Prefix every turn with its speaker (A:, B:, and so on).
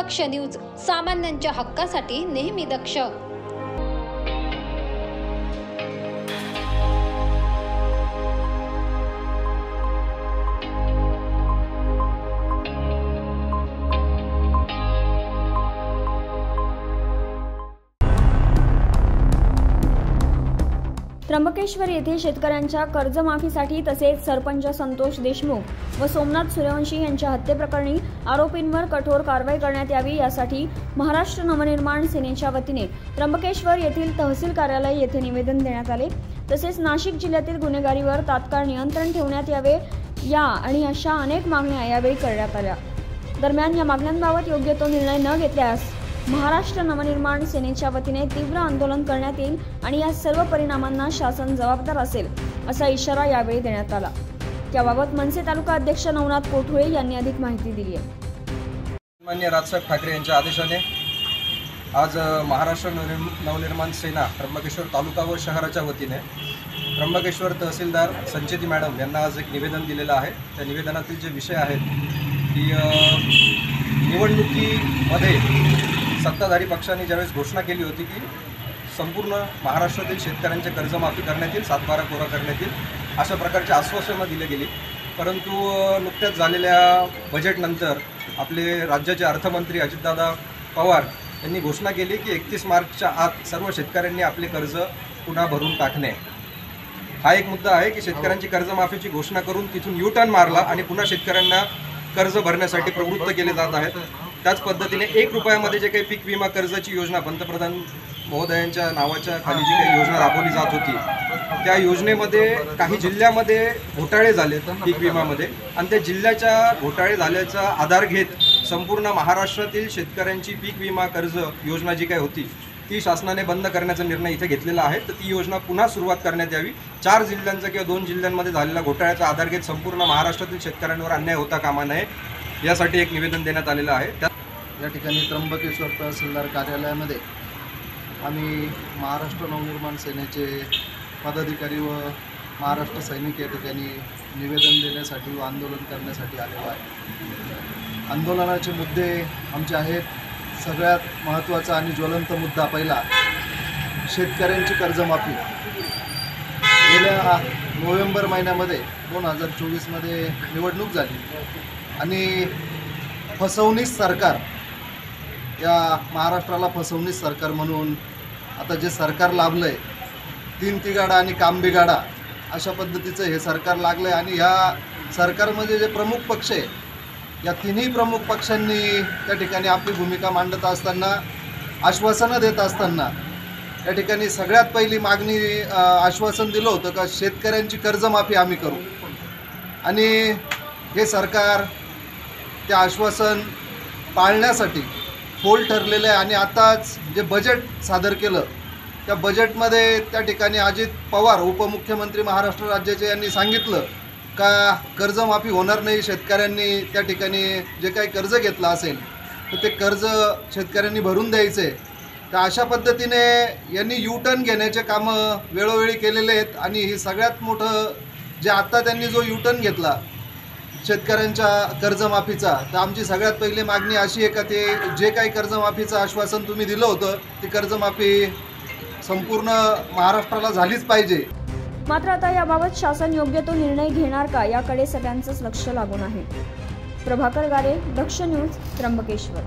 A: दक्ष news, सामान्यांच्या हक्कासाठी नेहमी दक्ष।
B: त्र्यंबकेश्वर येथे शेतकऱ्यांच्या कर्जमाफीसाठी तसेच सरपंच संतोष देशमुख व सोमनाथ सूर्यवंशी यांच्या हत्येप्रकरणी आरोपींवर कठोर कारवाई करण्यात यावी यासाठी महाराष्ट्र नवनिर्माण सेनेच्या वतीने त्र्यंबकेश्वर येथील तहसील कार्यालय येथे निवेदन देण्यात आले। तसेच नाशिक जिल्ह्यातील गुन्हेगारीवर तात्काळ नियंत्रण ठेवण्यात यावे या आणि अशा अनेक मागण्या यावेळी करण्यात आल्या। दरम्यान या मागण्यांबाबत योग्य तो निर्णय न घेतल्यास महाराष्ट्र नवनिर्माण सेनेच्या वतीने तीव्र आंदोलन करण्यात येईल आणि या सर्व परिणामांना शासन जबाबदार असेल असा इशारा यावेळी देण्यात आला। त्याबाबत मनसे तालुका अध्यक्ष नवनाथ कोठुळे यांनी अधिक माहिती दिली आहे।
C: माननीय राजसाहेब ठाकरे यांच्या आदेशाने आज महाराष्ट्र नवनिर्माण सेना त्र्यंबकेश्वर तालुका व शहराच्या वतीने त्र्यंबकेश्वर तहसीलदार संचेती मॅडम यांना आज एक निवेदन दिलेलं आहे। त्या निवेदनातील जे विषय आहेत की निवडणुकीमध्ये सत्ताधारी पक्षांनी ज्यावेळेस घोषणा केली होती की संपूर्ण महाराष्ट्रातील शेतकऱ्यांचे कर्जमाफी करण्यात येईल, 7/12 कोरा करण्यात येईल, अशा प्रकारची आश्वासनं दिली गेली। परंतु नुकत्याच झालेल्या बजेटनंतर आपले राज्याचे अर्थमंत्री अजितदादा पवार यांनी घोषणा केली की 31 मार्चच्या आत सर्व शेतकऱ्यांनी आपले कर्ज पुन्हा भरून टाकणे। हा एक मुद्दा आहे की शेतकऱ्यांची कर्जमाफीची घोषणा करून तिथून U-टर्न मारला आणि पुन्हा शेतकऱ्यांना कर्ज भरण्यासाठी प्रवृत्त केले जात आहेत। त्याच पद्धतीने 1 रुपयामध्ये जे काही पीक विमा कर्जाची योजना पंतप्रधान महोदयांच्या नावाच्या खाली जी काही योजना राबवली जात होती त्या योजनेमध्ये काही जिल्ह्यामध्ये घोटाळे झाले पीक विमामध्ये आणि त्या जिल्ह्याच्या घोटाळे झाल्याचा आधार घेत संपूर्ण महाराष्ट्रातील शेतकऱ्यांची पीक विमा कर्ज योजना जी काही होती ती शासनाने बंद करण्याचा निर्णय इथे घेतलेला आहे। तर ती योजना पुन्हा सुरुवात करण्यात यावी। 4 जिल्ह्यांचा किंवा 2 जिल्ह्यांमध्ये झालेल्या घोटाळ्याचा आधार घेत संपूर्ण महाराष्ट्रातील शेतकऱ्यांवर अन्याय होता कामा नये यासाठी एक निवेदन देण्यात आलेलं आहे।
D: या ठिकाणी त्र्यंबकेश्वर तहसीलदार कार्यालयामध्ये आम्ही महाराष्ट्र नवनिर्माण सेनेचे पदाधिकारी व महाराष्ट्र सैनिक या ठिकाणी निवेदन देण्यासाठी व आंदोलन करण्यासाठी आलेलो आहे। आंदोलनाचे मुद्दे आमचे आहेत। सगळ्यात महत्त्वाचा आणि ज्वलंत मुद्दा पहिला शेतकऱ्यांची कर्जमाफी। गेल्या नोव्हेंबर महिन्यामध्ये 2024मध्ये निवडणूक झाली आणि फसवणीस सरकार, या महाराष्ट्राला फसवणीस सरकार म्हणून आता जे सरकार लाभलं आहे 3 तिगाडा आणि काम बिगाडा अशा पद्धतीचं हे सरकार लागलं आहे। आणि ह्या सरकारमध्ये जे प्रमुख पक्ष आहे या तिन्ही प्रमुख पक्षांनी त्या ठिकाणी आपली भूमिका मांडत असताना, आश्वासनं देत असताना या ठिकाणी सगळ्यात पहिली मागणी आश्वासन दिलं होतं का शेतकऱ्यांची कर्जमाफी आम्ही करू आणि हे सरकार ते आश्वासन पाळण्यासाठी फोल ठरलेलं आहे। आणि आताच जे बजेट सादर केलं त्या बजेटमध्ये त्या ठिकाणी अजित पवार उपमुख्यमंत्री महाराष्ट्र राज्याचे यांनी सांगितलं का कर्जमाफी होणार नाही, शेतकऱ्यांनी त्या ठिकाणी जे काही कर्ज घेतलं असेल तर ते कर्ज शेतकऱ्यांनी भरून द्यायचे। तर अशा पद्धतीने यांनी U-टर्न घेण्याचे कामं वेळोवेळी केलेले आहेत। आणि हे सगळ्यात मोठं जे आत्ता त्यांनी जो U-टर्न घेतला शेतकऱ्यांच्या कर्जमाफीचा, तर आमची सगळ्यात पहिली मागणी अशी आहे का ते जे काही कर्जमाफीचं आश्वासन तुम्ही दिलं होतं ती कर्जमाफी संपूर्ण महाराष्ट्राला झालीच पाहिजे।
B: मात्र आता याबाबत शासन योग्य तो निर्णय घेणार का याकडे सगळ्यांचंच लक्ष लागून आहे। प्रभाकर गारे, दक्ष न्यूज, त्र्यंबकेश्वर।